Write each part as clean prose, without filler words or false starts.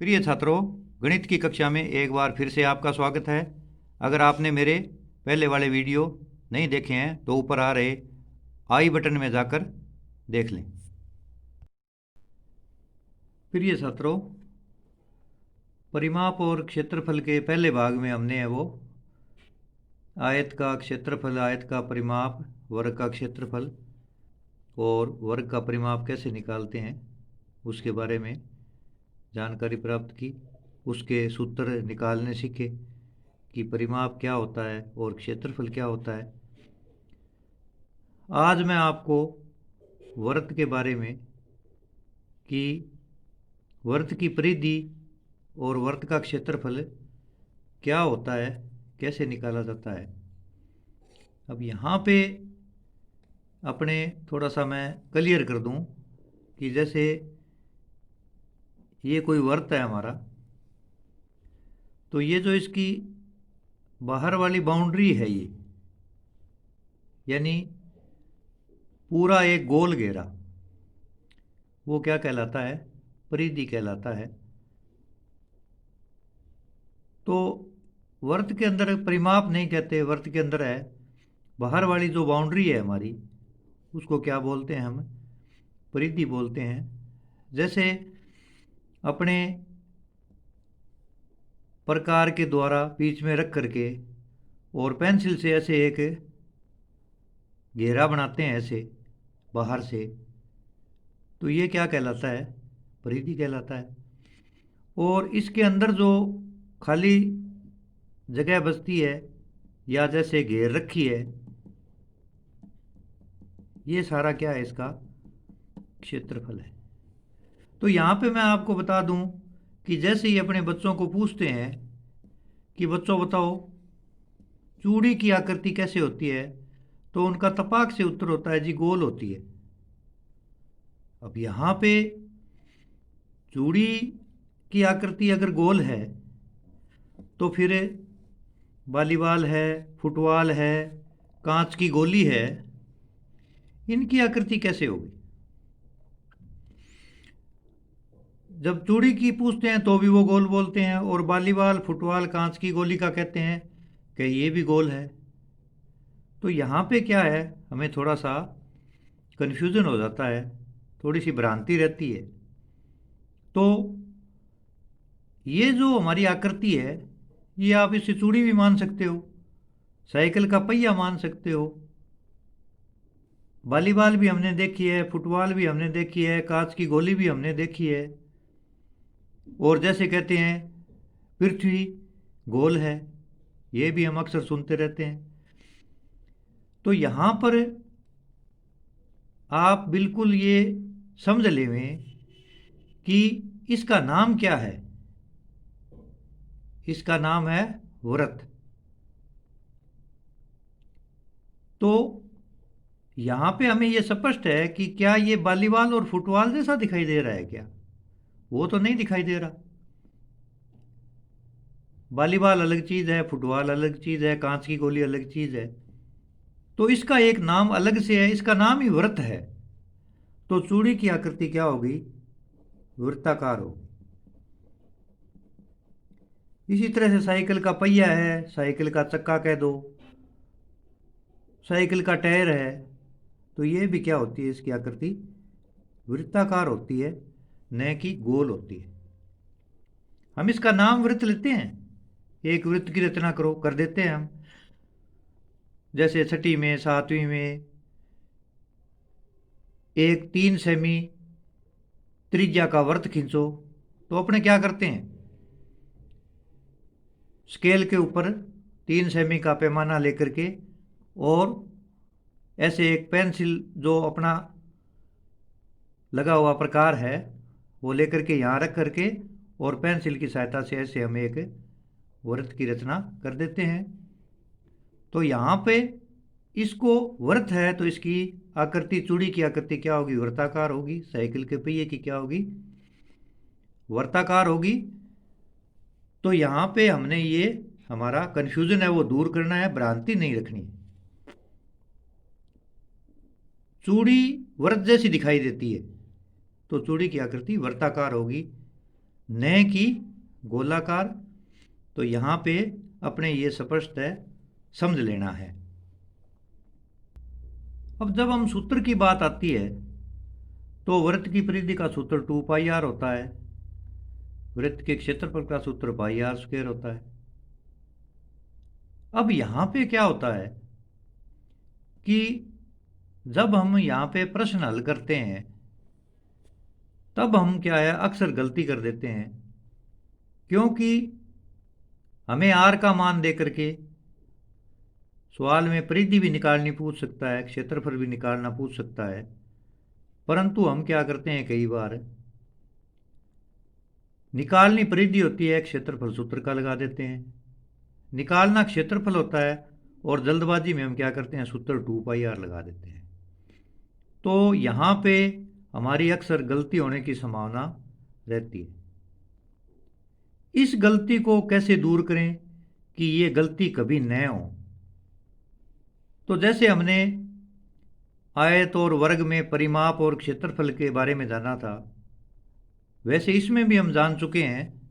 प्रिय छात्रों, गणित की कक्षा में एक बार फिर से आपका स्वागत है। अगर आपने मेरे पहले वाले वीडियो नहीं देखे हैं तो ऊपर आ रहे आई बटन में जाकर देख लें। प्रिय छात्रों, परिमाप और क्षेत्रफल के पहले भाग में हमने वो आयत का क्षेत्रफल, आयत का परिमाप, वर्ग का क्षेत्रफल और वर्ग का परिमाप कैसे निकालते हैं उसके बारे में जानकारी प्राप्त की। उसके सूत्र निकालने सीखे कि परिमाप क्या होता है और क्षेत्रफल क्या होता है। आज मैं आपको वृत्त के बारे में कि वृत्त की परिधि और वृत्त का क्षेत्रफल क्या होता है, कैसे निकाला जाता है। अब यहाँ पे अपने थोड़ा सा मैं क्लियर कर दूँ कि जैसे ये कोई वृत्त है हमारा, तो ये जो इसकी बाहर वाली बाउंड्री है, ये यानी पूरा एक गोल घेरा, वो क्या कहलाता है? परिधि कहलाता है। तो वृत्त के अंदर परिमाप नहीं कहते, वृत्त के अंदर है बाहर वाली जो बाउंड्री है हमारी, उसको क्या बोलते हैं? हम परिधि बोलते हैं। जैसे अपने प्रकार के द्वारा बीच में रख करके और पेंसिल से ऐसे एक घेरा बनाते हैं ऐसे बाहर से, तो ये क्या कहलाता है? परिधि कहलाता है। और इसके अंदर जो खाली जगह बचती है या जैसे घेर रखी है, ये सारा क्या है? इसका क्षेत्रफल है। तो यहाँ पे मैं आपको बता दूं कि जैसे ही अपने बच्चों को पूछते हैं कि बच्चों बताओ चूड़ी की आकृति कैसे होती है, तो उनका तपाक से उत्तर होता है जी गोल होती है। अब यहाँ पे चूड़ी की आकृति अगर गोल है तो फिर वॉलीबॉल है, फुटबॉल है, कांच की गोली है, इनकी आकृति कैसे होगी? जब चूड़ी की पूछते हैं तो भी वो गोल बोलते हैं, और वॉलीबॉल, फुटबॉल, कांच की गोली का कहते हैं कि ये भी गोल है। तो यहाँ पे क्या है, हमें थोड़ा सा कन्फ्यूज़न हो जाता है, थोड़ी सी भ्रांति रहती है। तो ये जो हमारी आकृति है, ये आप इसे चूड़ी भी मान सकते हो, साइकिल का पहिया मान सकते हो, वॉलीबॉल भी हमने देखी है, फुटबॉल भी हमने देखी है, कांच की गोली भी हमने देखी है। और जैसे कहते हैं पृथ्वी गोल है, ये भी हम अक्सर सुनते रहते हैं। तो यहाँ पर आप बिल्कुल ये समझ लें कि इसका नाम क्या है। इसका नाम है वृत्त। तो यहाँ पे हमें ये स्पष्ट है कि क्या ये वॉलीबॉल और फुटबॉल जैसा दिखाई दे रहा है क्या? वो तो नहीं दिखाई दे रहा। वॉलीबॉल अलग चीज़ है, फुटबॉल अलग चीज़ है, कांच की गोली अलग चीज़ है। तो इसका एक नाम अलग से है, इसका नाम ही वृत्त है। तो चूड़ी की आकृति क्या होगी? वृत्ताकार होगी। इसी तरह से साइकिल का पहिया है, साइकिल का चक्का कह दो, साइकिल का टायर है, तो ये भी क्या होती है? इसकी आकृति वृत्ताकार होती है, न कि गोल होती है। हम इसका नाम वृत्त लेते हैं, एक वृत्त की रचना करो, कर देते हैं हम। जैसे छठी में, सातवीं में एक 3 सेमी त्रिज्या का वृत्त खींचो, तो अपने क्या करते हैं? स्केल के ऊपर 3 सेमी का पैमाना लेकर के और ऐसे एक पेंसिल जो अपना लगा हुआ प्रकार है वो लेकर के यहाँ रख करके और पेंसिल की सहायता से ऐसे हम एक वृत्त की रचना कर देते हैं। तो यहाँ पे इसको वृत्त है तो इसकी आकृति, चूड़ी की आकृति क्या होगी? वृत्ताकार होगी। साइकिल के पहिए की क्या होगी? वर्ताकार होगी। तो यहाँ पे हमने ये हमारा कन्फ्यूजन है वो दूर करना है, भ्रांति नहीं रखनी। चूड़ी वृत्त जैसी दिखाई देती है तो चूड़ी की आकृति वर्ताकार होगी, न कि गोलाकार। तो यहाँ पे अपने ये स्पष्ट है, समझ लेना है। अब जब हम सूत्र की बात आती है तो वृत्त की परिधि का सूत्र 2 पाई आर होता है, वृत्त के क्षेत्रफल का सूत्र पाई आर स्क्वायर होता है। अब यहाँ पे क्या होता है कि जब हम यहाँ पे प्रश्न हल करते हैं तब हम क्या है, अक्सर गलती कर देते हैं, क्योंकि हमें आर का मान दे करके सवाल में परिधि भी निकालनी पूछ सकता है, क्षेत्रफल भी निकालना पूछ सकता है, परंतु हम क्या करते हैं, कई बार निकालनी परिधि होती है, क्षेत्रफल सूत्र का लगा देते हैं, निकालना क्षेत्रफल होता है और जल्दबाजी में हम क्या करते हैं, सूत्र 2 पाई आर लगा देते हैं। तो यहाँ पे हमारी अक्सर गलती होने की संभावना रहती है। इस गलती को कैसे दूर करें कि ये गलती कभी न हो? तो जैसे हमने आयत और वर्ग में परिमाप और क्षेत्रफल के बारे में जाना था, वैसे इसमें भी हम जान चुके हैं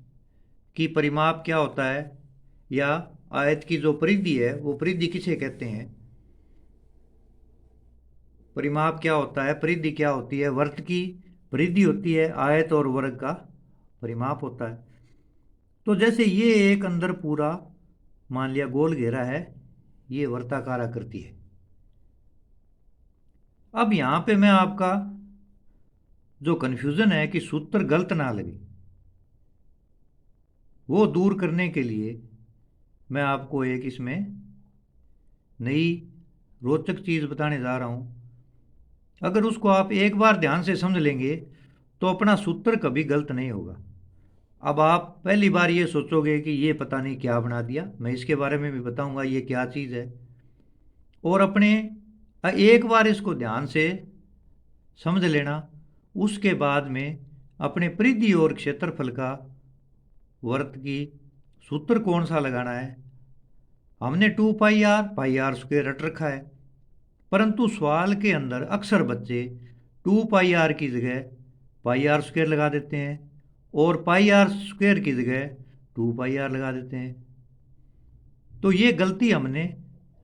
कि परिमाप क्या होता है, या आयत की जो परिधि है वो परिधि किसे कहते हैं। परिमाप क्या होता है, परिधि क्या होती है, वृत्त की परिधि होती है, आयत और वर्ग का परिमाप होता है। तो जैसे ये एक अंदर पूरा मान लिया गोल घेरा है, ये वर्ताकार आकृति है। अब यहां पे मैं आपका जो कन्फ्यूजन है कि सूत्र गलत ना लगे, वो दूर करने के लिए मैं आपको एक इसमें नई रोचक चीज बताने जा रहा हूं। अगर उसको आप एक बार ध्यान से समझ लेंगे तो अपना सूत्र कभी गलत नहीं होगा। अब आप पहली बार ये सोचोगे कि ये पता नहीं क्या बना दिया, मैं इसके बारे में भी बताऊंगा ये क्या चीज़ है, और अपने एक बार इसको ध्यान से समझ लेना। उसके बाद में अपने परिधि और क्षेत्रफल का वृत्त की सूत्र कौन सा लगाना है। हमने 2 पाई आर स्क्वायर रट रखा है, परंतु सवाल के अंदर अक्सर बच्चे 2 पाई आर की जगह पाई आर स्क्वायर लगा देते हैं और पाई आर स्क्वायर की जगह 2 पाई आर लगा देते हैं। तो ये गलती हमने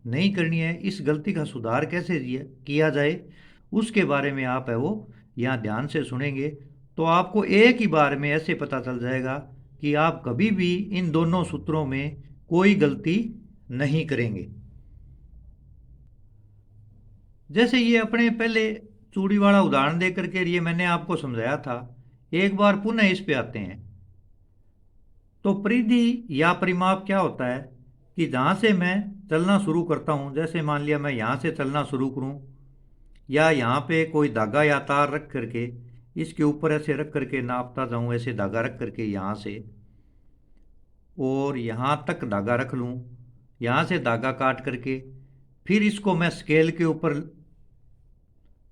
नहीं करनी है। इस गलती का सुधार कैसे किया जाए उसके बारे में आप है वो यहाँ ध्यान से सुनेंगे तो आपको एक ही बार में ऐसे पता चल जाएगा कि आप कभी भी इन दोनों सूत्रों में कोई गलती नहीं करेंगे। जैसे ये अपने पहले चूड़ी वाला उदाहरण दे करके ये मैंने आपको समझाया था, एक बार पुनः इस पे आते हैं। तो परिधि या परिमाप क्या होता है कि जहाँ से मैं चलना शुरू करता हूँ, जैसे मान लिया मैं यहाँ से चलना शुरू करूँ या यहाँ पे कोई धागा या तार रख करके इसके ऊपर ऐसे रख करके नापता जाऊँ, ऐसे धागा रख करके यहाँ से और यहाँ तक धागा रख लूँ, यहाँ से धागा काट करके फिर इसको मैं स्केल के ऊपर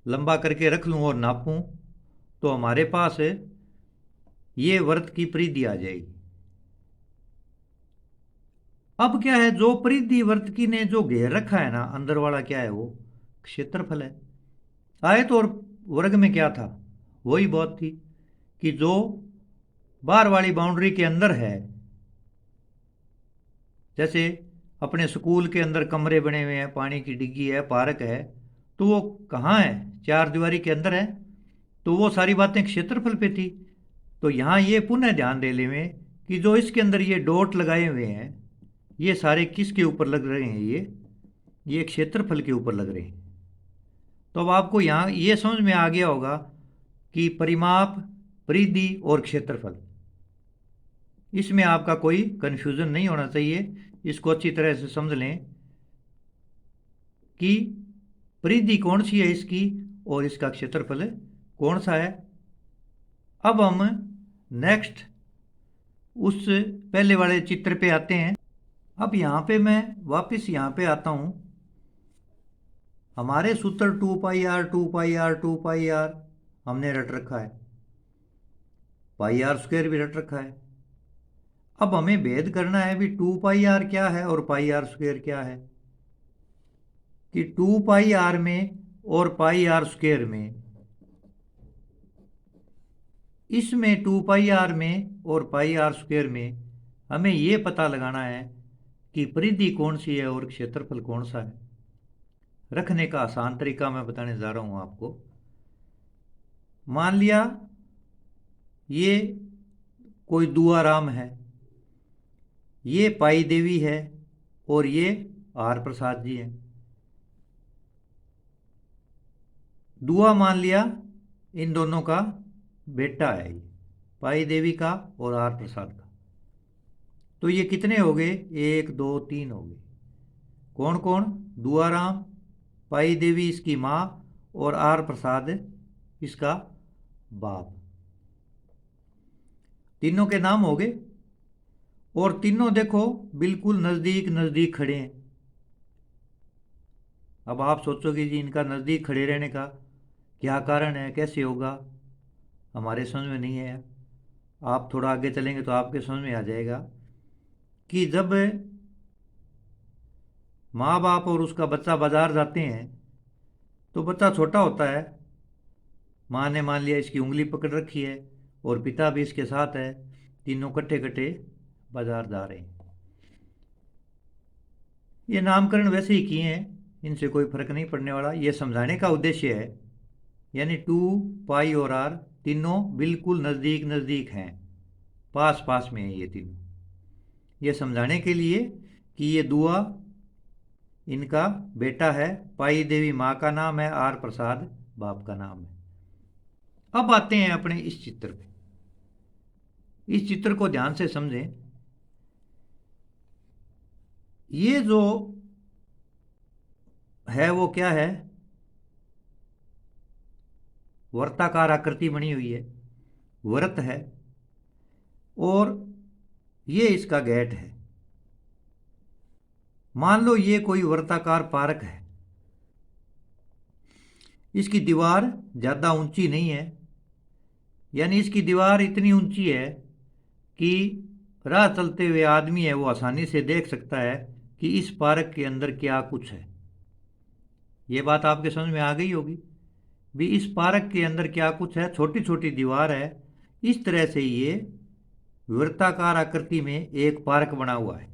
लंबा करके रख लूँ और नापूँ, तो हमारे पास ये वृत्त की परिधि आ जाएगी। अब क्या है, जो परिधि वृत्त की ने जो घेर रखा है ना अंदर वाला, क्या है वो क्षेत्रफल है। आयत और वर्ग में क्या था, वही बात थी कि जो बाहर वाली बाउंड्री के अंदर है, जैसे अपने स्कूल के अंदर कमरे बने हुए हैं, पानी की डिग्गी है, पार्क है, तो वो कहाँ है, चार दीवारी के अंदर है, तो वो सारी बातें क्षेत्रफल पे थी। तो यहाँ ये पुनः ध्यान दे लें कि जो इसके अंदर ये डॉट लगाए हुए हैं ये सारे किसके ऊपर लग रहे हैं, ये क्षेत्रफल के ऊपर लग रहे हैं। तो अब आपको यहाँ ये समझ में आ गया होगा कि परिमाप, परिधि और क्षेत्रफल, इसमें आपका कोई कन्फ्यूजन नहीं होना चाहिए। इसको अच्छी तरह से समझ लें कि परिधि कौन सी है इसकी और इसका क्षेत्रफल कौन सा है। अब हम नेक्स्ट उस पहले वाले चित्र पे आते हैं। अब यहाँ पे मैं वापस यहाँ पे आता हूँ। हमारे सूत्र 2 pi R 2 pi R 2 pi R हमने रट रखा है, पाई आर स्क्वायर भी रट रखा है। अब हमें भेद करना है भी 2 पाई आर क्या है और पाई आर स्क्वायर क्या है, कि 2 पाई आर में और पाई आर स्क्वायर में, इसमें 2 पाई आर में और पाई आर स्क्वायर में हमें ये पता लगाना है कि परिधि कौन सी है और क्षेत्रफल कौन सा है। रखने का आसान तरीका मैं बताने जा रहा हूं आपको। मान लिया ये कोई दुआराम है, ये पाई देवी है और ये आर प्रसाद जी हैं। दुआ मान लिया इन दोनों का बेटा है, ये पाई देवी का और आर प्रसाद का। तो ये कितने हो गए? 1 2 3 हो गए। कौन कौन? दुआराम, पाई देवी इसकी माँ और आर प्रसाद इसका बाप। तीनों के नाम हो गए और तीनों देखो बिल्कुल नज़दीक नज़दीक खड़े हैं। अब आप सोचोगे जी इनका नज़दीक खड़े रहने का क्या कारण है, कैसे होगा? हमारे समझ में नहीं है। आप थोड़ा आगे चलेंगे तो आपके समझ में आ जाएगा कि जब माँ बाप और उसका बच्चा बाजार जाते हैं तो बच्चा छोटा होता है। माँ ने मान लिया इसकी उंगली पकड़ रखी है और पिता भी इसके साथ है। तीनों कट्ठे कट्ठे बाजार जा रहे हैं। ये नामकरण वैसे ही किए हैं, इनसे कोई फर्क नहीं पड़ने वाला। ये समझाने का उद्देश्य है, यानी 2 पाई और आर तीनों बिल्कुल नज़दीक नज़दीक हैं, पास पास में हैं ये तीनों। ये समझाने के लिए कि ये दुआ इनका बेटा है, पाई देवी माँ का नाम है, आर प्रसाद बाप का नाम है। अब आते हैं अपने इस चित्र पे। इस चित्र को ध्यान से समझें। ये जो है वो क्या है? वर्ताकार आकृति बनी हुई है, वृत्त है और ये इसका गेट है। मान लो ये कोई वर्ताकार पार्क है। इसकी दीवार ज़्यादा ऊंची नहीं है, यानी इसकी दीवार इतनी ऊंची है कि राह चलते हुए आदमी है वो आसानी से देख सकता है कि इस पार्क के अंदर क्या कुछ है। ये बात आपके समझ में आ गई होगी भी इस पार्क के अंदर क्या कुछ है। छोटी छोटी दीवार है, इस तरह से ये वृत्ताकार आकृति में एक पार्क बना हुआ है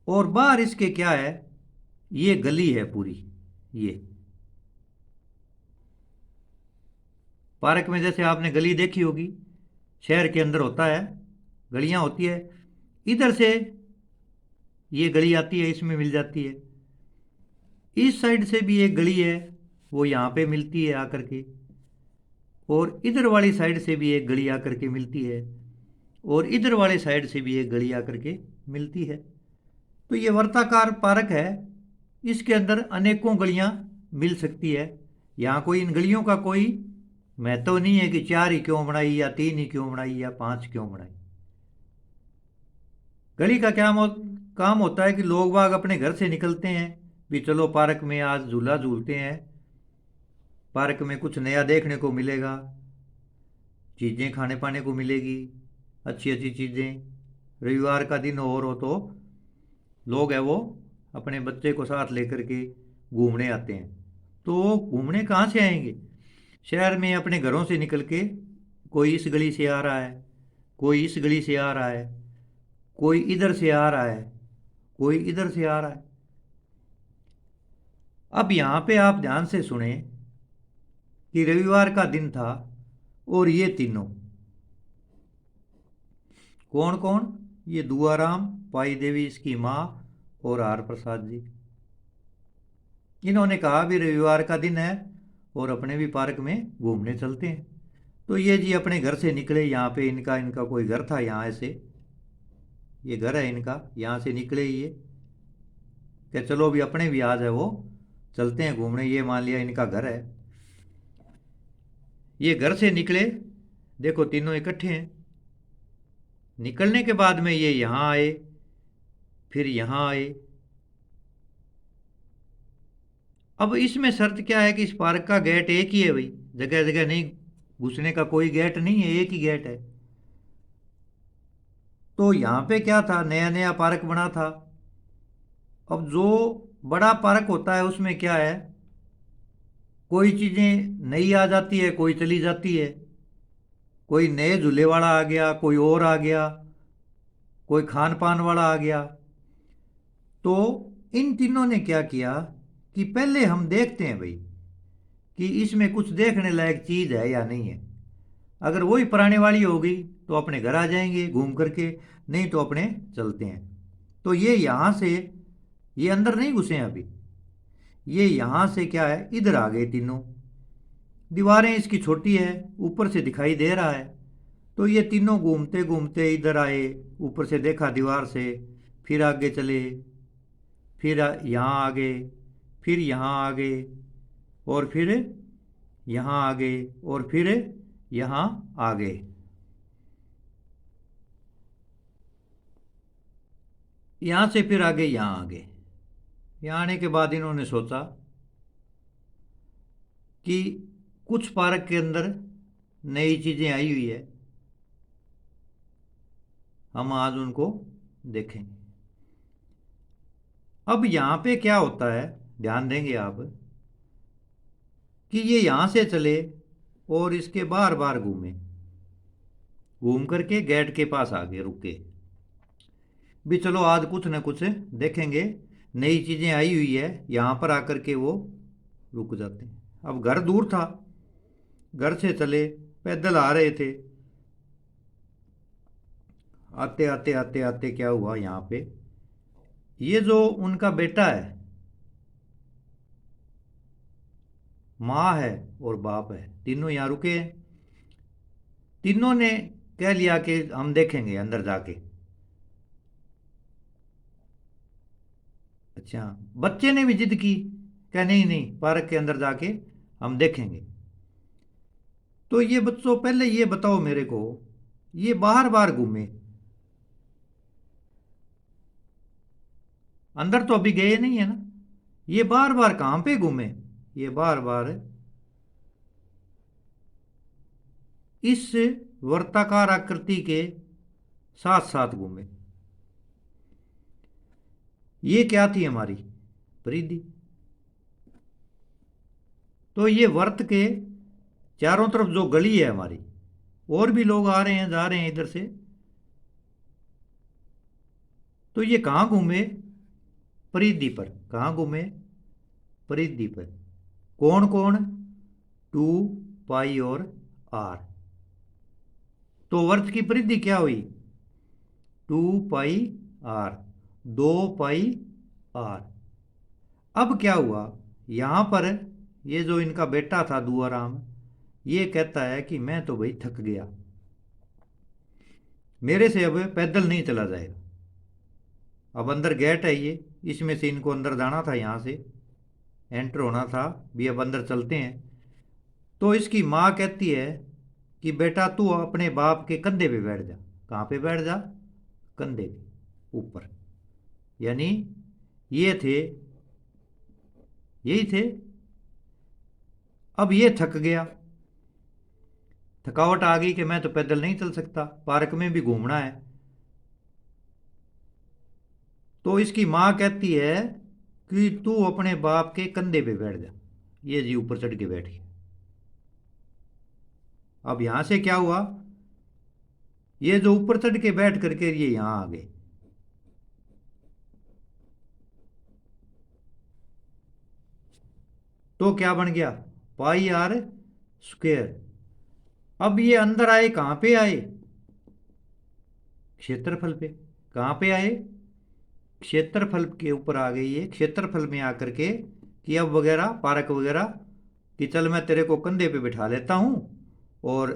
और बाहर इसके क्या है? ये गली है पूरी। ये पार्क में जैसे आपने गली देखी होगी, शहर के अंदर होता है, गलियां होती है। इधर से ये गली आती है, इसमें मिल जाती है। इस साइड से भी एक गली है, वो यहाँ पे मिलती है आकर के। और इधर वाली साइड से भी एक गली आकर के मिलती है और इधर वाले साइड से भी एक गली आकर के मिलती है। तो ये वर्ताकार पार्क है, इसके अंदर अनेकों गलियां मिल सकती है। यहाँ कोई इन गलियों का कोई महत्व नहीं है कि 4 ही क्यों बनाई या 3 ही क्यों बनाई या 5 क्यों बनाई। गली का क्या काम होता है कि लोग बाग अपने घर से निकलते हैं भी चलो पार्क में आज झूला झूलते हैं, पार्क में कुछ नया देखने को मिलेगा, चीज़ें खाने पाने को मिलेगी, अच्छी अच्छी चीज़ें। रविवार का दिन और हो तो लोग है वो अपने बच्चे को साथ लेकर के घूमने आते हैं। तो घूमने कहाँ से आएंगे? शहर में अपने घरों से निकल के कोई इस गली से आ रहा है, कोई इस गली से आ रहा है, कोई इधर से आ रहा है, कोई इधर से आ रहा है। अब यहाँ पे आप ध्यान से सुने कि रविवार का दिन था और ये तीनों कौन कौन? ये दुआराम, पाई देवी इसकी माँ और आर प्रसाद जी। इन्होंने कहा भी रविवार का दिन है और अपने भी पार्क में घूमने चलते हैं। तो ये जी अपने घर से निकले। यहाँ पे इनका कोई घर था, यहाँ ऐसे ये घर है इनका, यहाँ से निकले ये कि चलो भी अपने भी आज है वो चलते हैं घूमने। ये मान लिया इनका घर है। ये घर से निकले, देखो तीनों इकट्ठे हैं। निकलने के बाद में ये यहाँ आए, फिर यहाँ आए। अब इसमें शर्त क्या है कि इस पार्क का गेट एक ही है भाई, जगह जगह नहीं घुसने का कोई गेट नहीं है, एक ही गेट है। तो यहाँ पे क्या था? नया नया पार्क बना था। अब जो बड़ा पार्क होता है उसमें क्या है, कोई चीज़ें नई आ जाती है, कोई चली जाती है, कोई नए झूले वाला आ गया, कोई और आ गया, कोई खान पान वाला आ गया। तो इन तीनों ने क्या किया कि पहले हम देखते हैं भाई कि इसमें कुछ देखने लायक चीज है या नहीं है। अगर वही पुराने वाली होगी तो अपने घर आ जाएंगे घूम करके, नहीं तो अपने चलते हैं। तो ये यहां से, ये अंदर नहीं घुसे हैं अभी, ये यहां से क्या है, इधर आ गए तीनों। दीवारें इसकी छोटी है, ऊपर से दिखाई दे रहा है। तो ये तीनों घूमते घूमते इधर आए, ऊपर से देखा दीवार से, फिर आगे चले, फिर यहाँ आ गए, फिर यहाँ आ गए, और फिर यहाँ आ गए, और फिर यहाँ आ गए। यहाँ से फिर आगे यहाँ आ गए। यहाँ आने के बाद इन्होंने सोचा कि कुछ पार्क के अंदर नई चीजें आई हुई है, हम आज उनको देखेंगे। अब यहां पे क्या होता है, ध्यान देंगे आप कि ये यहां से चले और इसके बार बार घूमे, घूम करके गेट के पास आ गए, रुके भी, चलो आज कुछ न कुछ देखेंगे, नई चीजें आई हुई है। यहां पर आकर के वो रुक जाते हैं। अब घर दूर था, घर से चले, पैदल आ रहे थे। आते आते आते आते क्या हुआ, यहाँ पे ये जो उनका बेटा है, माँ है और बाप है, तीनों यहाँ रुके हैं। तीनों ने कह लिया कि हम देखेंगे अंदर जाके। अच्छा, बच्चे ने भी जिद की, क्या नहीं नहीं, पार्क के अंदर जाके हम देखेंगे। तो ये बच्चों पहले ये बताओ मेरे को, ये बार बार घूमे, अंदर तो अभी गए नहीं है ना, ये बार बार कहां पे घूमे, ये बार बार इस वर्ताकार आकृति के साथ साथ घूमे। ये क्या थी, हमारी परिधि। तो ये वर्त के चारों तरफ जो गली है हमारी, और भी लोग आ रहे हैं जा रहे हैं इधर से, तो ये कहां घूमे, परिधि पर। कहां घूमे, परिधि पर। कौन कौन, 2 पाई और आर। तो वर्त की परिधि क्या हुई, 2 पाई आर, 2 पाई आर। अब क्या हुआ, यहां पर ये जो इनका बेटा था दुआराम, ये कहता है कि मैं तो भाई थक गया, मेरे से अब पैदल नहीं चला जाएगा। अब अंदर गेट है ये, इसमें से इनको अंदर जाना था, यहां से एंटर होना था भी, अब अंदर चलते हैं। तो इसकी माँ कहती है कि बेटा तू अपने बाप के कंधे पे बैठ जा। कहाँ पे बैठ जा, कंधे पे ऊपर। यानी ये थे, यही थे। अब ये थक गया, थकावट आ गई कि मैं तो पैदल नहीं चल सकता, पार्क में भी घूमना है। तो इसकी माँ कहती है कि तू अपने बाप के कंधे पे बैठ जा। ये जी ऊपर चढ़ के बैठ गया। अब यहां से क्या हुआ, ये जो ऊपर चढ़ के बैठ करके ये यहां आ गए। तो क्या बन गया, πr²। अब ये अंदर आए, कहां पे आए, क्षेत्रफल पे। कहां पे आए, क्षेत्रफल के ऊपर आ गई है। क्षेत्रफल में आकर के कि अब वगैरह पार्क वगैरह, कि चल मैं तेरे को कंधे पे बिठा लेता हूं, और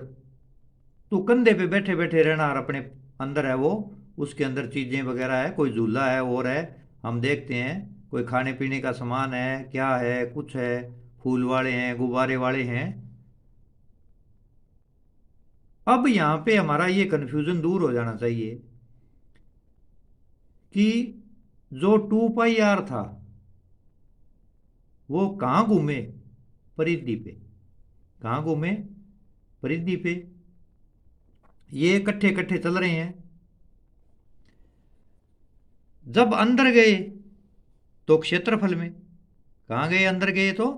तू कंधे पे बैठे बैठे रहना, और अपने अंदर है वो, उसके अंदर चीजें वगैरह है, कोई झूला है और है, हम देखते हैं, कोई खाने पीने का सामान है, क्या है, कुछ है, फूल वाले हैं, गुब्बारे वाले हैं। अब यहां पे हमारा ये कंफ्यूजन दूर हो जाना चाहिए कि जो 2 पाई आर था वो कहाँ घूमे, परिधि पे। कहाँ घूमे, परिधि पे। ये इकट्ठे इकट्ठे चल रहे हैं। जब अंदर गए तो क्षेत्रफल में। कहाँ गए, अंदर गए तो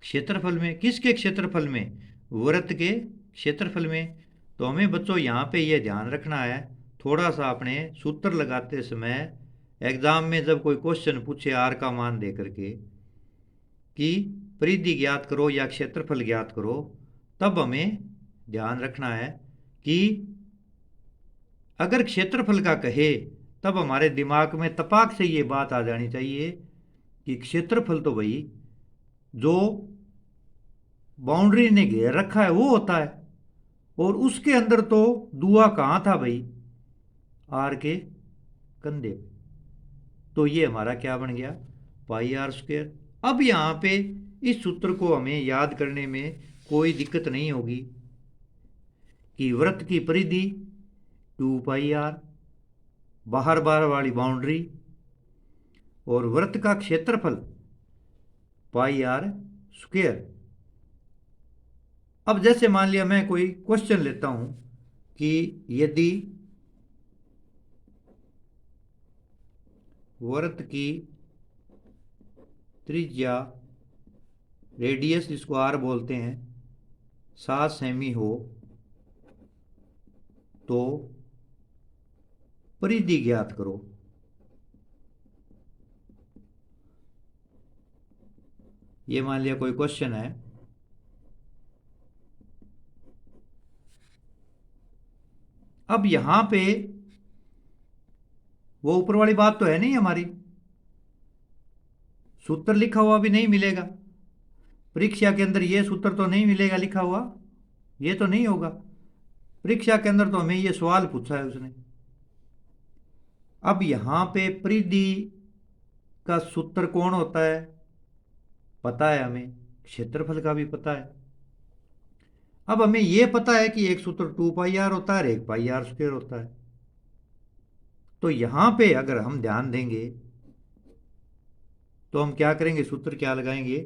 क्षेत्रफल में। किसके क्षेत्रफल में, वृत्त के क्षेत्रफल में। तो हमें बच्चों यहाँ पे ये ध्यान रखना है, थोड़ा सा अपने सूत्र लगाते समय एग्जाम में जब कोई क्वेश्चन पूछे आर का मान दे करके कि परिधि ज्ञात करो या क्षेत्रफल ज्ञात करो, तब हमें ध्यान रखना है कि अगर क्षेत्रफल का कहे तब हमारे दिमाग में तपाक से ये बात आ जानी चाहिए कि क्षेत्रफल तो भाई जो बाउंड्री ने घेर रखा है वो होता है, और उसके अंदर तो दुआ कहाँ था भाई, आर के कंधे पे। तो ये हमारा क्या बन गया, पाई आर स्क्वायर। अब यहाँ पे इस सूत्र को हमें याद करने में कोई दिक्कत नहीं होगी कि वृत्त की परिधि 2 पाई आर, बाहर बाहर वाली बाउंड्री, और वृत्त का क्षेत्रफल पाई आर स्क्वायर। अब जैसे मान लिया मैं कोई क्वेश्चन लेता हूं कि यदि वृत्त की त्रिज्या, रेडियस जिसको आर बोलते हैं, 7 सेमी हो तो परिधि ज्ञात करो। ये मान लिया कोई क्वेश्चन है। अब यहां पे वो ऊपर वाली बात तो है नहीं हमारी, सूत्र लिखा हुआ भी नहीं मिलेगा परीक्षा के अंदर, ये सूत्र तो नहीं मिलेगा लिखा हुआ, ये तो नहीं होगा परीक्षा के अंदर। तो हमें ये सवाल पूछा है उसने। अब यहां पे परिधि का सूत्र कौन होता है पता है हमें, क्षेत्रफल का भी पता है। अब हमें यह पता है कि एक सूत्र 2 पाई आर होता है और एक पाई आर स्क्वायर होता है। तो यहां पे अगर हम ध्यान देंगे तो हम क्या करेंगे, सूत्र क्या लगाएंगे,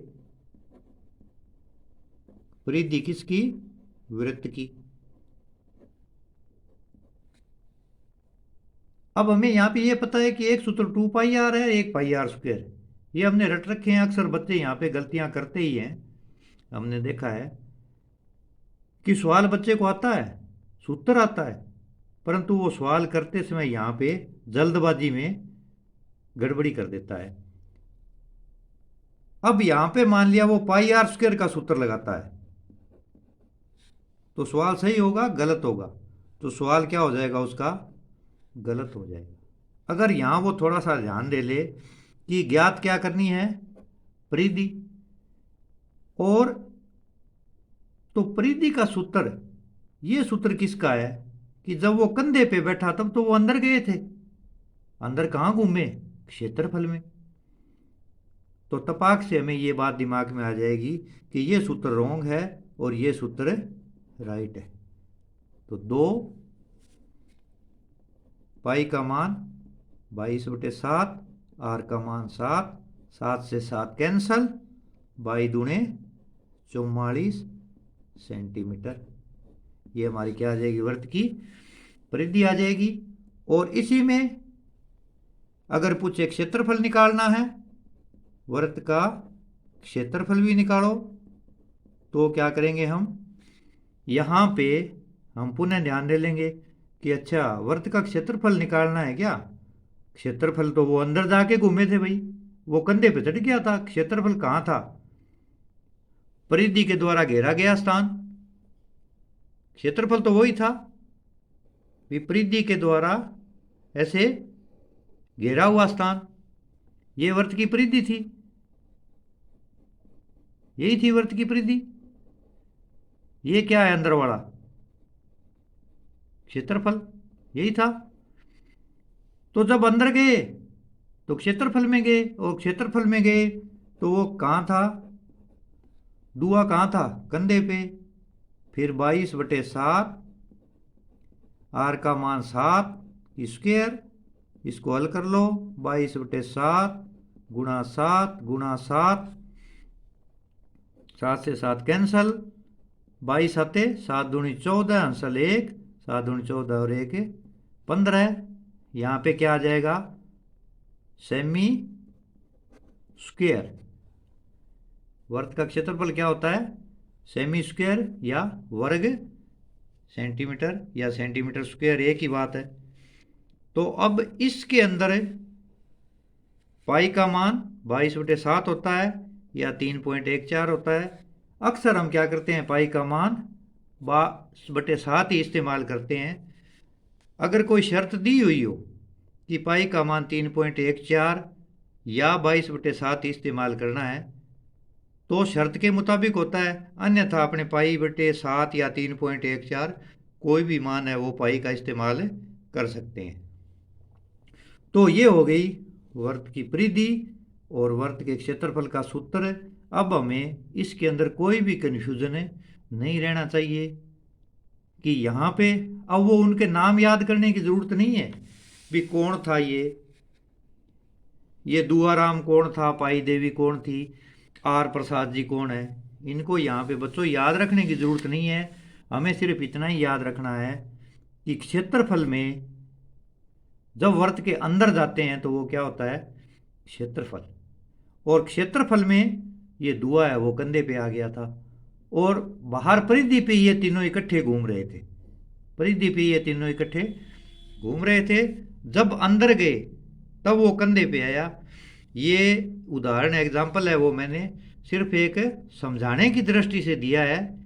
परिधि किसकी, वृत्त की। अब हमें यहां पे ये पता है कि एक सूत्र 2 पाई आर है, एक पाई आर स्क्वायर है। ये हमने रट रखे हैं, अक्सर बच्चे यहां पे गलतियां करते ही हैं। हमने देखा है कि सवाल बच्चे को आता है, सूत्र आता है, परंतु वो सवाल करते समय यहां पे जल्दबाजी में गड़बड़ी कर देता है। अब यहां पे मान लिया वो पाई आर स्क्वायर का सूत्र लगाता है, तो सवाल सही होगा गलत होगा, तो सवाल क्या हो जाएगा उसका, गलत हो जाएगा। अगर यहां वो थोड़ा सा ध्यान दे ले कि ज्ञात क्या करनी है, परिधि, और तो परिधि का सूत्र, ये सूत्र किसका है कि जब वो कंधे पे बैठा तब तो वो अंदर गए थे, अंदर कहां घूमे, क्षेत्रफल में। तो तपाक से हमें ये बात दिमाग में आ जाएगी कि ये सूत्र रॉन्ग है और ये सूत्र राइट है। तो 2 पाई का मान 22/7, आर का मान 7, 7 से 7 कैंसल, 22 दूने 44 सेंटीमीटर। ये हमारी क्या आ जाएगी, वृत्त की परिधि आ जाएगी। और इसी में अगर पूछे क्षेत्रफल निकालना है, वृत्त का क्षेत्रफल भी निकालो, तो क्या करेंगे हम, यहां पे हम पुनः ध्यान दे लेंगे कि अच्छा वृत्त का क्षेत्रफल निकालना है क्या, क्षेत्रफल तो वो अंदर जाके घूमे थे भाई, वो कंधे पे चढ़ गया था, क्षेत्रफल कहां था, परिधि के द्वारा घेरा गया स्थान, क्षेत्रफल तो वही था, परिधि के द्वारा ऐसे घेरा हुआ स्थान, ये वृत्त की परिधि थी, यही थी वृत्त की परिधि। ये क्या है अंदर वाला, क्षेत्रफल, यही था। तो जब अंदर गए तो क्षेत्रफल में गए, और क्षेत्रफल में गए तो वो कहां था, दुआ कहां था, कंधे पे। फिर 22/7, आर का मान 7 स्क्वायर, इसको हल कर लो, 22/7 गुणा 7 गुणा 7, 7 से 7 कैंसल, 22 आते 7 दूनी 14, अंसल 1, 7 दूनी 14 और 1 15। यहां पे क्या आ जाएगा, सेमी स्क्वायर। वर्ग का क्षेत्रफल क्या होता है, सेमी स्क्वायर या वर्ग सेंटीमीटर या सेंटीमीटर स्क्वायर, एक ही बात है। तो अब इसके अंदर पाई का मान 22/7 होता है या 3.14 होता है। अक्सर हम क्या करते हैं, पाई का मान 22/7 ही इस्तेमाल करते हैं। अगर कोई शर्त दी हुई हो कि पाई का मान 3.14 या 22/7 ही इस्तेमाल करना है तो शर्त के मुताबिक होता है, अन्यथा अपने पाई/7 या 3.14 कोई भी मान है वो पाई का इस्तेमाल कर सकते हैं। तो ये हो गई वर्त की परिधि और वर्त के क्षेत्रफल का सूत्र। अब हमें इसके अंदर कोई भी कन्फ्यूजन नहीं रहना चाहिए कि यहाँ पे अब वो उनके नाम याद करने की ज़रूरत नहीं है भी कौन था ये दुआराम कौन था, पाई देवी कौन थी, आर प्रसाद जी कौन है। इनको यहाँ पे बच्चों याद रखने की ज़रूरत नहीं है। हमें सिर्फ इतना ही याद रखना है कि क्षेत्रफल में जब वर्त के अंदर जाते हैं तो वो क्या होता है, क्षेत्रफल। और क्षेत्रफल में ये दुआ है वो कंधे पे आ गया था और बाहर परिधि पे ये तीनों इकट्ठे घूम रहे थे। परिधि पे ये तीनों इकट्ठे घूम रहे थे। जब अंदर गए तब वो कंधे पे आया। ये उदाहरण एग्जाम्पल है वो मैंने सिर्फ एक समझाने की दृष्टि से दिया है।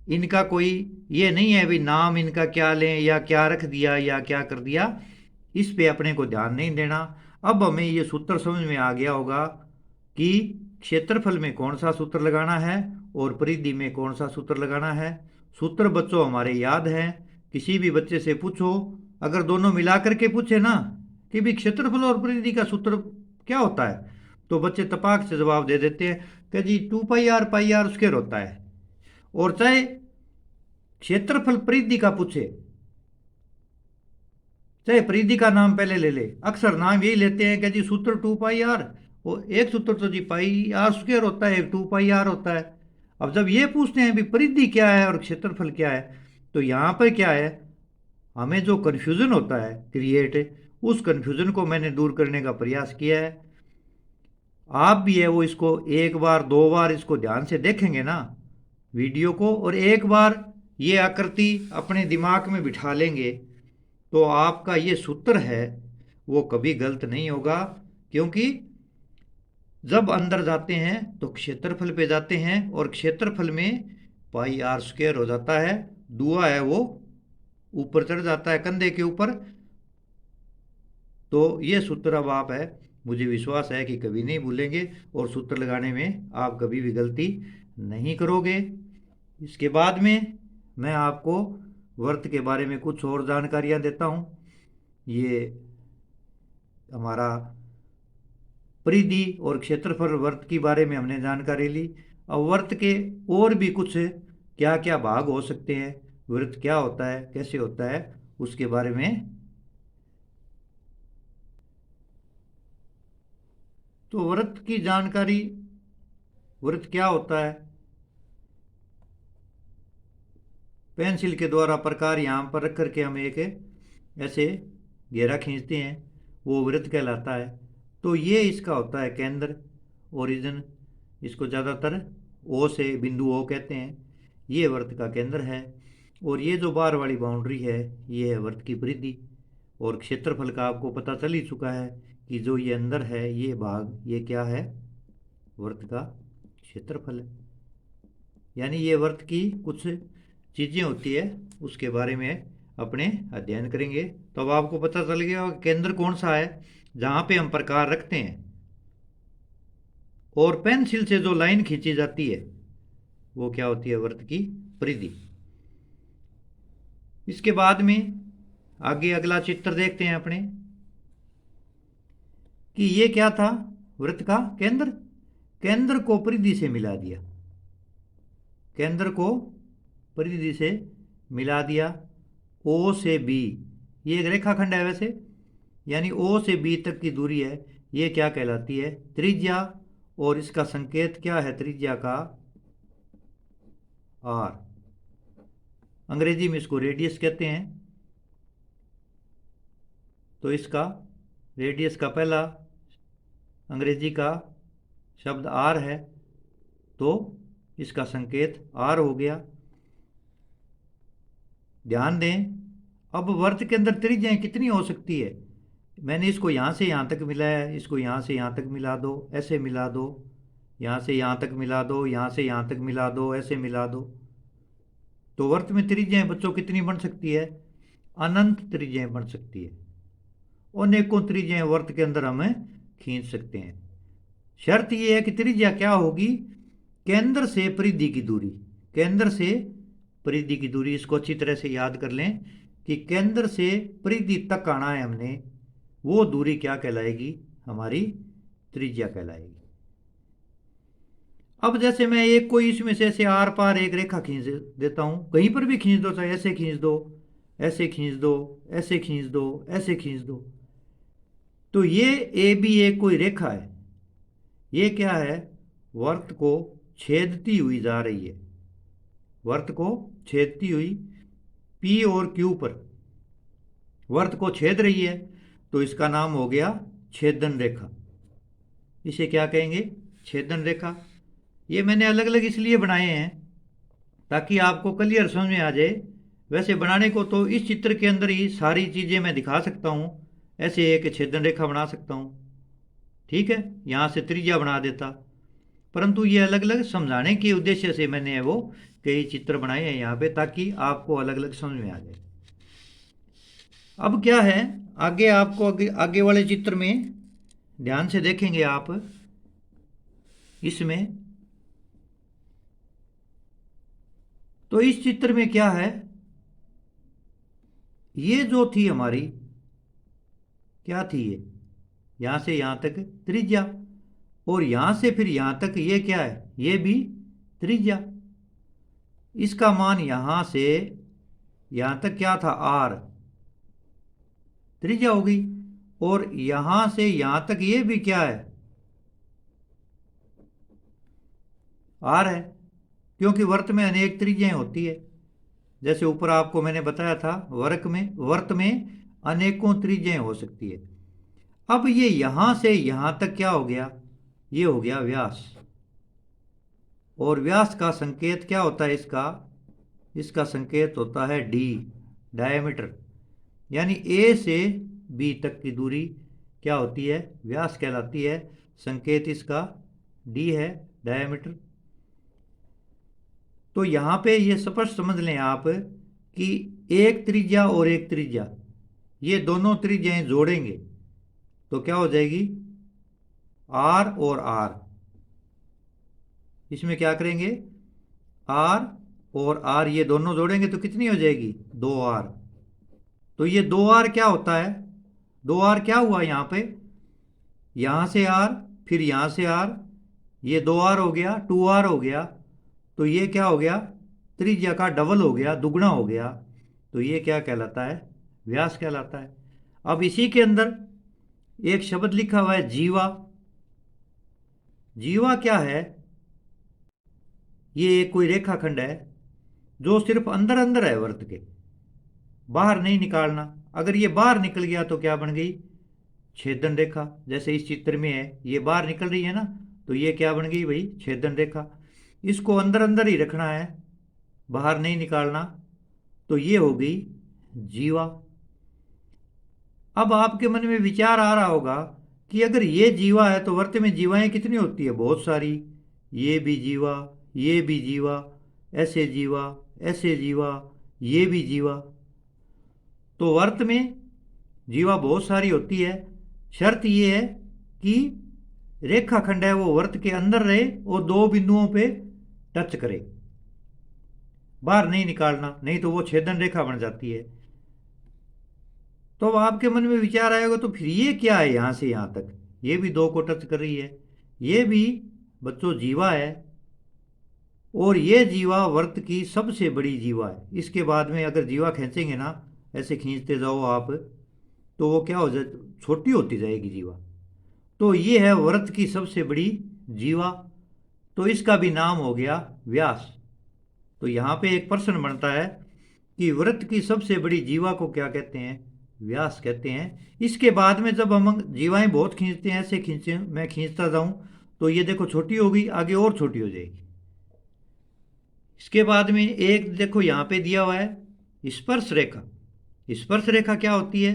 इनका कोई ये नहीं है भी नाम इनका क्या लें या क्या रख दिया या क्या कर दिया, इस पे अपने को ध्यान नहीं देना। अब हमें ये सूत्र समझ में आ गया होगा कि क्षेत्रफल में कौन सा सूत्र लगाना है और परिधि में कौन सा सूत्र लगाना है। सूत्र बच्चों हमारे याद हैं। किसी भी बच्चे से पूछो, अगर दोनों मिला करके पूछे ना कि भी क्षेत्रफल और परिधि का सूत्र क्या होता है, तो बच्चे तपाक से जवाब दे देते हैं कि जी 2πr स्क्वायर होता है। और चाहे क्षेत्रफल परिधि का पूछे, चाहे परिधि का नाम पहले ले ले, अक्सर नाम यही लेते हैं कि जी सूत्र 2πr, और एक सूत्र तो जी πr स्क्वायर होता है, 2πr होता है। अब जब ये पूछते हैं भी परिधि क्या है और क्षेत्रफल क्या है, तो यहाँ पर क्या है, हमें जो कन्फ्यूज़न होता है क्रिएट, उस कन्फ्यूज़न को मैंने दूर करने का प्रयास किया है। आप भी है वो इसको एक बार दो बार इसको ध्यान से देखेंगे ना वीडियो को, और एक बार ये आकृति अपने दिमाग में बिठा लेंगे तो आपका ये सूत्र है वो कभी गलत नहीं होगा। क्योंकि जब अंदर जाते हैं तो क्षेत्रफल पे जाते हैं और क्षेत्रफल में πr² हो जाता है। दुआ है वो ऊपर चढ़ जाता है कंधे के ऊपर। तो ये सूत्र अब आप है, मुझे विश्वास है कि कभी नहीं भूलेंगे और सूत्र लगाने में आप कभी भी गलती नहीं करोगे। इसके बाद में मैं आपको वर्त के बारे में कुछ और जानकारियाँ देता हूँ। ये हमारा परिधि और क्षेत्रफल वर्त के बारे में हमने जानकारी ली। अब वर्त के और भी कुछ क्या क्या भाग हो सकते हैं, वृत्त क्या होता है, कैसे होता है, उसके बारे में। तो वृत्त की जानकारी, वृत्त क्या होता है, पेंसिल के द्वारा प्रकार यहाँ पर रख करके हम एक ऐसे घेरा खींचते हैं, वो वृत्त कहलाता है। तो ये इसका होता है केंद्र, ओरिजिन, इसको ज़्यादातर ओ से बिंदु ओ कहते हैं। ये वर्त का केंद्र है। और ये जो बाहर वाली बाउंड्री है ये है वर्त की परिधि। और क्षेत्रफल का आपको पता चल ही चुका है कि जो ये अंदर है ये भाग, ये क्या है, वर्त का क्षेत्रफल है। यानी ये वर्त की कुछ चीज़ें होती है उसके बारे में अपने अध्ययन करेंगे तो अब आपको पता चल गया केंद्र कौन सा है जहाँ पे हम प्रकार रखते हैं। और पेंसिल से जो लाइन खींची जाती है वो क्या होती है, वर्त की परिधि। इसके बाद में आगे अगला चित्र देखते हैं अपने कि ये क्या था, वृत्त का केंद्र। केंद्र को परिधि से मिला दिया, केंद्र को परिधि से मिला दिया। ओ से बी, ये एक रेखाखंड है वैसे, यानी ओ से बी तक की दूरी है, ये क्या कहलाती है, त्रिज्या। और इसका संकेत क्या है त्रिज्या का, आर। अंग्रेजी में इसको रेडियस कहते हैं। तो इसका रेडियस का पहला अंग्रेजी का शब्द आर है, तो इसका संकेत आर हो गया। ध्यान दें, अब वर्त के अंदर त्रिज्याएं कितनी हो सकती है। मैंने इसको यहाँ से यहाँ तक मिलाया है, इसको यहाँ से यहाँ तक मिला दो, ऐसे मिला दो, यहाँ से यहाँ तक मिला दो, यहाँ से यहाँ तक मिला दो, ऐसे मिला दो। तो वर्त में त्रिज्याएं बच्चों कितनी बन सकती है, अनंत त्रिज्याएं बन सकती है। अनेकों त्रिज्याएं वर्त के अंदर हमें खींच सकते हैं। शर्त यह है कि त्रिज्या क्या होगी, केंद्र से परिधि की दूरी। केंद्र से परिधि की दूरी, इसको अच्छी तरह से याद कर लें कि केंद्र से परिधि तक आना है हमने, वो दूरी क्या कहलाएगी, हमारी त्रिज्या कहलाएगी। अब जैसे मैं एक कोई इसमें से ऐसे आर पार एक रेखा खींच देता हूं, कहीं पर भी खींच दो, चाहे ऐसे खींच दो, ऐसे खींच दो, ऐसे खींच दो, ऐसे खींच दो, तो ये ए बी एक कोई रेखा है। ये क्या है, वर्त को छेदती हुई जा रही है, वर्त को छेदती हुई पी और क्यू पर वर्त को छेद रही है, तो इसका नाम हो गया छेदन रेखा। इसे क्या कहेंगे, छेदन रेखा। ये मैंने अलग अलग इसलिए बनाए हैं ताकि आपको क्लियर समझ में आ जाए। वैसे बनाने को तो इस चित्र के अंदर ही सारी चीज़ें मैं दिखा सकता हूँ, ऐसे एक छेदन रेखा बना सकता हूँ, ठीक है, यहाँ से त्रिज्या बना देता, परंतु ये अलग अलग समझाने के उद्देश्य से मैंने वो कई चित्र बनाए हैं यहाँ पे, ताकि आपको अलग अलग समझ में आ जाए। अब क्या है, आगे आपको आगे वाले चित्र में ध्यान से देखेंगे आप, इसमें तो इस चित्र में क्या है, ये जो थी हमारी, क्या थी ये, यहां से यहां तक त्रिज्या, और यहां से फिर यहां तक ये क्या है, ये भी त्रिज्या। इसका मान यहां से यहां तक क्या था, आर, त्रिज्या हो गई। और यहां से यहां तक ये भी क्या है, आर है, क्योंकि वर्त में अनेक त्रिज्याएं होती है। जैसे ऊपर आपको मैंने बताया था, वर्त में अनेकों त्रिज्याएं हो सकती है। अब ये यहां से यहां तक क्या हो गया, ये हो गया व्यास। और व्यास का संकेत क्या होता है, इसका संकेत होता है डी, डायमीटर। यानी ए से बी तक की दूरी क्या होती है, व्यास कहलाती है। संकेत इसका डी है, डायमीटर। तो यहां पे ये स्पष्ट समझ लें आप कि एक त्रिज्या और एक त्रिज्या, ये दोनों त्रिज्याएं जोड़ेंगे तो क्या हो जाएगी, आर और आर। इसमें क्या करेंगे, आर और आर ये दोनों जोड़ेंगे तो कितनी हो जाएगी, 2r। तो ये 2r क्या होता है, 2r क्या हुआ यहाँ पे, यहाँ से r फिर यहाँ से r, ये 2r हो गया, 2r हो गया। तो ये क्या हो गया, त्रिज्या का डबल हो गया, दुगना हो गया। तो ये क्या कहलाता है, व्यास कहलाता है। अब इसी के अंदर एक शब्द लिखा हुआ है जीवा। जीवा क्या है, ये एक कोई रेखाखंड है जो सिर्फ अंदर अंदर है वर्त के, बाहर नहीं निकालना। अगर ये बाहर निकल गया तो क्या बन गई, छेदन रेखा। जैसे इस चित्र में है, ये बाहर निकल रही है ना, तो ये क्या बन गई भाई, छेदन रेखा। इसको अंदर अंदर ही रखना है, बाहर नहीं निकालना, तो ये हो गई जीवा। अब आपके मन में विचार आ रहा होगा कि अगर ये जीवा है तो वर्त में जीवाएं कितनी होती है, बहुत सारी। ये भी जीवा, ये भी जीवा, ऐसे जीवा, ऐसे जीवा, ये भी जीवा। तो वर्त में जीवा बहुत सारी होती है। शर्त ये है कि रेखाखंड है वो वर्त के अंदर रहे और दो बिंदुओं पे टच करे, बाहर नहीं निकालना, नहीं तो वो छेदन रेखा बन जाती है। तो अब आपके मन में विचार आएगा तो फिर ये क्या है, यहां से यहां तक ये भी दो को टच कर रही है, ये भी बच्चों जीवा है। और ये जीवा वर्त की सबसे बड़ी जीवा है। इसके बाद में अगर जीवा खींचेंगे ना, ऐसे खींचते जाओ आप, तो वो क्या हो जाए, छोटी होती जाएगी जीवा। तो ये है वर्त की सबसे बड़ी जीवा, तो इसका भी नाम हो गया व्यास। तो यहाँ पे एक प्रश्न बनता है कि वृत्त की सबसे बड़ी जीवा को क्या कहते हैं, व्यास कहते हैं। इसके बाद में जब हम जीवाएं बहुत खींचते हैं, ऐसे खींचे, मैं खींचता जाऊं तो ये देखो छोटी हो गई, आगे और छोटी हो जाएगी। इसके बाद में एक देखो यहाँ पे दिया हुआ है, स्पर्श रेखा। स्पर्श रेखा क्या होती है?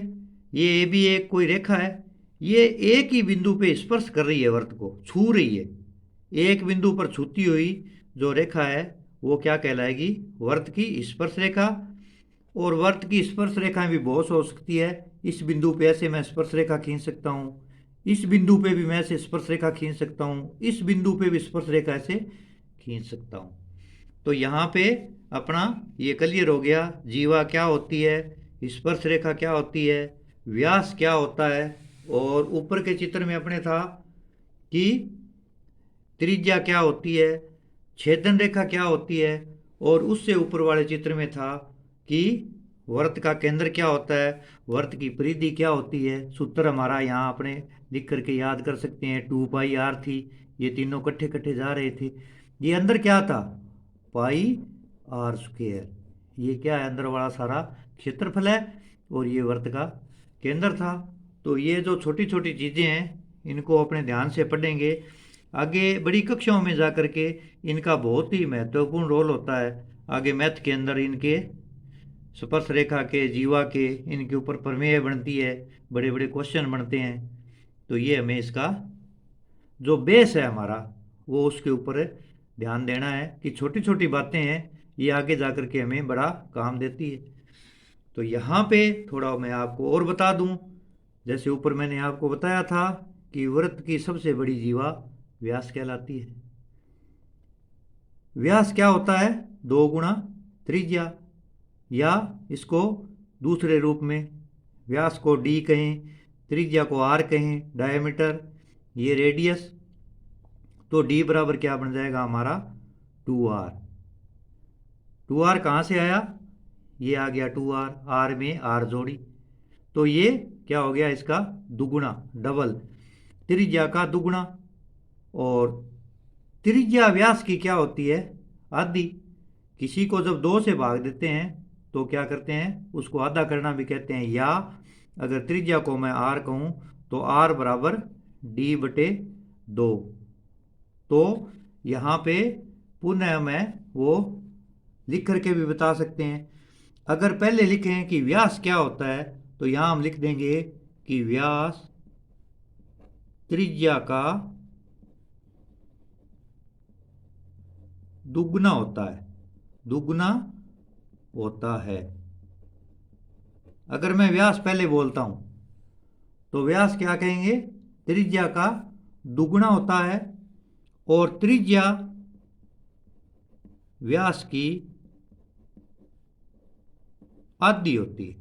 ये भी एक कोई रेखा है, ये एक ही बिंदु पे स्पर्श कर रही है, वर्त को छू रही है। एक बिंदु पर छूती हुई जो रेखा है वो क्या कहलाएगी? वर्त की स्पर्श रेखा। और वर्त की स्पर्श रेखाएं भी बहुत हो सकती है। इस बिंदु पे ऐसे मैं स्पर्श रेखा खींच सकता हूँ, इस बिंदु पे भी मैं ऐसे स्पर्श रेखा खींच सकता हूँ, इस बिंदु पे भी स्पर्श रेखा ऐसे खींच सकता हूँ। तो यहाँ पे अपना ये क्लियर हो गया, जीवा क्या होती है, स्पर्श रेखा क्या होती है, व्यास क्या होता है। और ऊपर के चित्र में अपने था कि त्रिज्या क्या होती है, छेदन रेखा क्या होती है, और उससे ऊपर वाले चित्र में था कि वर्त का केंद्र क्या होता है, वर्त की परिधि क्या होती है। सूत्र हमारा यहाँ अपने लिख करके याद कर सकते हैं, 2πr थी। ये तीनों कट्ठे कट्ठे जा रहे थे। ये अंदर क्या था? πr²। ये क्या है? अंदर वाला सारा क्षेत्रफल है, और ये वर्त का केंद्र था। तो ये जो छोटी छोटी चीज़ें हैं इनको अपने ध्यान से पढ़ेंगे। आगे बड़ी कक्षाओं में जा कर के इनका बहुत ही महत्वपूर्ण रोल होता है। आगे मैथ के अंदर इनके स्पर्श रेखा के, जीवा के, इनके ऊपर प्रमेय बनती है, बड़े बड़े क्वेश्चन बनते हैं। तो ये हमें इसका जो बेस है हमारा वो उसके ऊपर ध्यान देना है कि छोटी छोटी बातें हैं ये आगे जा कर के हमें बड़ा काम देती है। तो यहाँ पे थोड़ा मैं आपको और बता दूं, जैसे ऊपर मैंने आपको बताया था कि वृत्त की सबसे बड़ी जीवा व्यास कहलाती है। व्यास क्या होता है? 2 गुणा त्रिज्या, या इसको दूसरे रूप में व्यास को डी कहें, त्रिज्या को आर कहें, डायमीटर, ये रेडियस। तो डी बराबर क्या बन जाएगा हमारा? 2r। 2r कहाँ से आया? ये आ गया 2r, आर में आर जोड़ी, तो ये क्या हो गया? इसका दुगुना, डबल, त्रिज्या का दुगुना। और त्रिज्या व्यास की क्या होती है? आधी। किसी को जब 2 से भाग देते हैं तो क्या करते हैं? उसको आधा करना भी कहते हैं। या अगर त्रिज्या को मैं r कहूँ तो r बराबर d/2। तो यहाँ पे पुनः मैं वो लिख करके भी बता सकते हैं। अगर पहले लिखें कि व्यास क्या होता है तो यहाँ हम लिख देंगे कि व्यास त्रिज्या का दुगना होता है, दुगना होता है। अगर मैं व्यास पहले बोलता हूं तो व्यास क्या कहेंगे? त्रिज्या का दुगना होता है, और त्रिज्या व्यास की आधी होती है।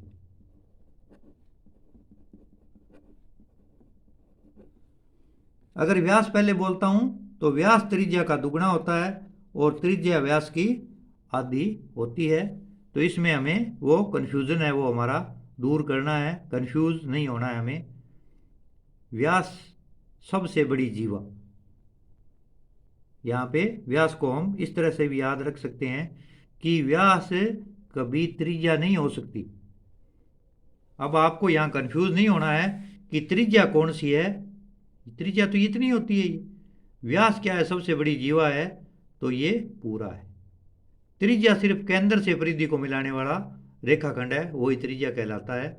अगर व्यास पहले बोलता हूं तो व्यास त्रिज्या का दुगना होता है और त्रिज्या व्यास की आधी होती है। तो इसमें हमें वो कन्फ्यूज़न है वो हमारा दूर करना है, कन्फ्यूज नहीं होना है हमें। व्यास सबसे बड़ी जीवा, यहाँ पे व्यास को हम इस तरह से भी याद रख सकते हैं कि व्यास कभी त्रिज्या नहीं हो सकती। अब आपको यहाँ कंफ्यूज नहीं होना है कि त्रिज्या कौन सी है। त्रिज्या तो इतनी होती है, ये व्यास क्या है? सबसे बड़ी जीवा है, तो ये पूरा है। त्रिज्या सिर्फ केंद्र से परिधि को मिलाने वाला रेखाखंड है, वही त्रिज्या कहलाता है।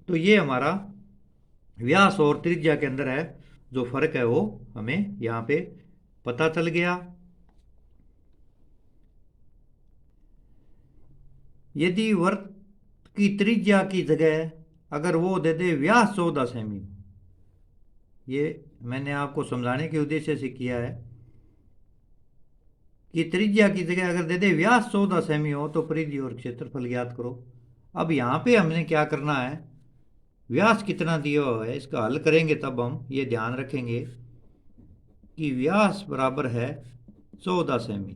तो ये हमारा व्यास और त्रिज्या के अंदर है जो फर्क है वो हमें यहाँ पे पता चल गया। यदि वर्त की त्रिज्या की जगह अगर वो दे दे व्यास 14 सेमी, ये मैंने आपको समझाने के उद्देश्य से किया है कि त्रिज्या की जगह अगर दे दे व्यास 14 सेमी हो तो परिधि और क्षेत्रफल ज्ञात करो। अब यहाँ पे हमने क्या करना है? व्यास कितना दिया हुआ है इसका हल करेंगे तब हम ये ध्यान रखेंगे कि व्यास बराबर है 14 सेमी,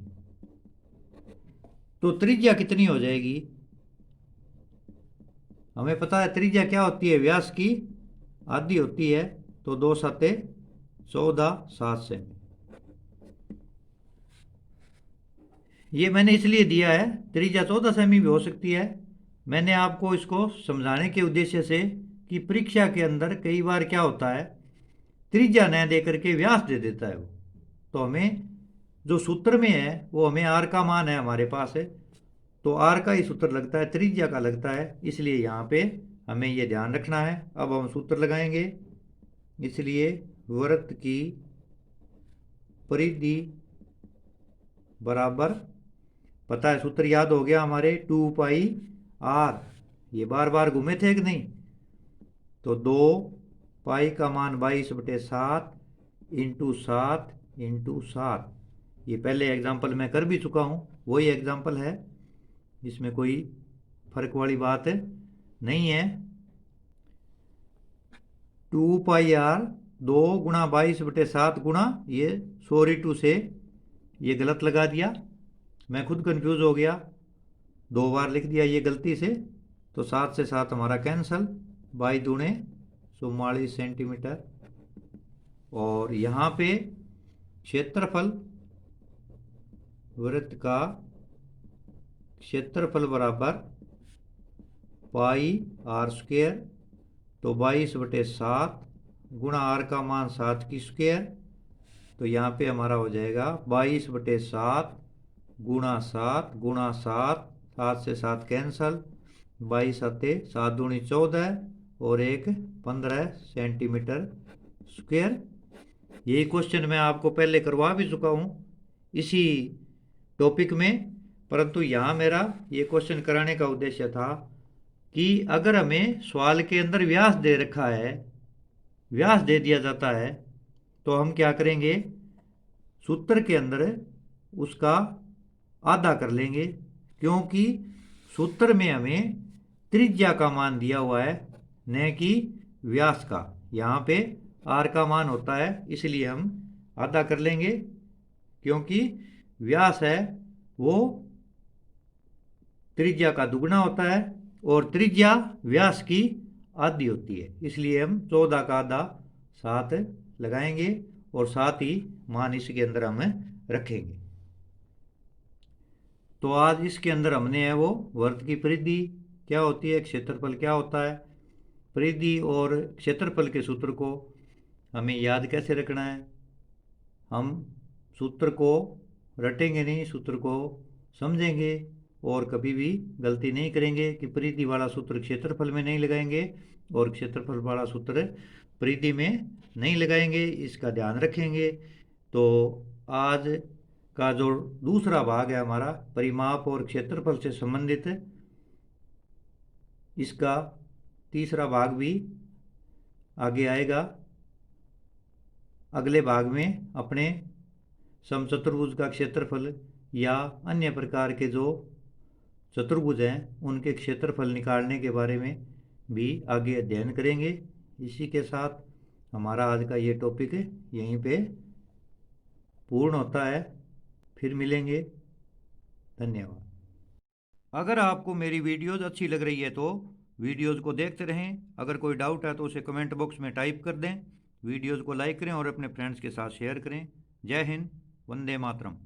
तो त्रिज्या कितनी हो जाएगी? हमें पता है त्रिज्या क्या होती है? व्यास की आधी होती है, तो 2 7 14, 7 सेमी। ये मैंने इसलिए दिया है, त्रिज्या 14 सेमी भी हो सकती है। मैंने आपको इसको समझाने के उद्देश्य से कि परीक्षा के अंदर कई बार क्या होता है, त्रिज्या न दे करके व्यास दे देता है वो। तो हमें जो सूत्र में है वो हमें आर का मान है हमारे पास है, तो आर का ही सूत्र लगता है, त्रिज्या का लगता है, इसलिए यहाँ पे हमें ये ध्यान रखना है। अब हम सूत्र लगाएंगे। इसलिए वृत्त की परिधि बराबर, पता है सूत्र याद हो गया हमारे, 2πr। ये बार बार घूमे थे कि नहीं, तो 2 का मान 22/7 इंटू 7 ये पहले एग्जाम्पल मैं कर भी चुका हूँ, वही एग्जाम्पल है, इसमें कोई फर्क वाली बात नहीं है। 2πr 2 गुणा 22/7 गुणा ये, सॉरी टू से ये गलत लगा दिया, मैं खुद कंफ्यूज हो गया, 2 बार लिख दिया ये गलती से। तो 7 से 7 हमारा कैंसल, 22 दूणे 44 सेंटीमीटर। और यहाँ पे क्षेत्रफल, वृत्त का क्षेत्रफल बराबर πr², तो 22/7 गुणा आर का मान 7 की स्क्वायर, तो यहाँ पे हमारा हो जाएगा 22/7 गुणा 7 गुणा 7, 7 से 7 कैंसल, 22 7 7 दूनी 14 और 1 15 सेंटीमीटर स्क्वायर। यही क्वेश्चन मैं आपको पहले करवा भी चुका हूँ इसी टॉपिक में, परंतु यहाँ मेरा ये क्वेश्चन कराने का उद्देश्य था कि अगर हमें सवाल के अंदर व्यास दे रखा है, व्यास दे दिया जाता है, तो हम क्या करेंगे, सूत्र के अंदर उसका आधा कर लेंगे, क्योंकि सूत्र में हमें त्रिज्या का मान दिया हुआ है न कि व्यास का। यहाँ पे आर का मान होता है, इसलिए हम आधा कर लेंगे, क्योंकि व्यास है वो त्रिज्या का दुगना होता है और त्रिज्या व्यास की आधी होती है, इसलिए हम 14 का आधा 7 लगाएंगे और साथ ही मान इसके अंदर हम रखेंगे। तो आज इसके अंदर हमने है वो वृत्त की परिधि क्या होती है, क्षेत्रफल क्या होता है, परिधि और क्षेत्रफल के सूत्र को हमें याद कैसे रखना है। हम सूत्र को रटेंगे नहीं, सूत्र को समझेंगे और कभी भी गलती नहीं करेंगे कि परिधि वाला सूत्र क्षेत्रफल में नहीं लगाएंगे और क्षेत्रफल वाला सूत्र परिधि में नहीं लगाएंगे, इसका ध्यान रखेंगे। तो आज का जो दूसरा भाग है हमारा परिमाप और क्षेत्रफल से संबंधित, इसका तीसरा भाग भी आगे आएगा। अगले भाग में अपने समचतुर्भुज का क्षेत्रफल या अन्य प्रकार के जो चतुर्भुज हैं उनके क्षेत्रफल निकालने के बारे में भी आगे अध्ययन करेंगे। इसी के साथ हमारा आज का ये टॉपिक यहीं पे पूर्ण होता है। फिर मिलेंगे, धन्यवाद। अगर आपको मेरी वीडियोज़ अच्छी लग रही है तो वीडियोज़ को देखते रहें। अगर कोई डाउट है तो उसे कमेंट बॉक्स में टाइप कर दें। वीडियोज़ को लाइक करें और अपने फ्रेंड्स के साथ शेयर करें। जय हिंद, वंदे मातरम।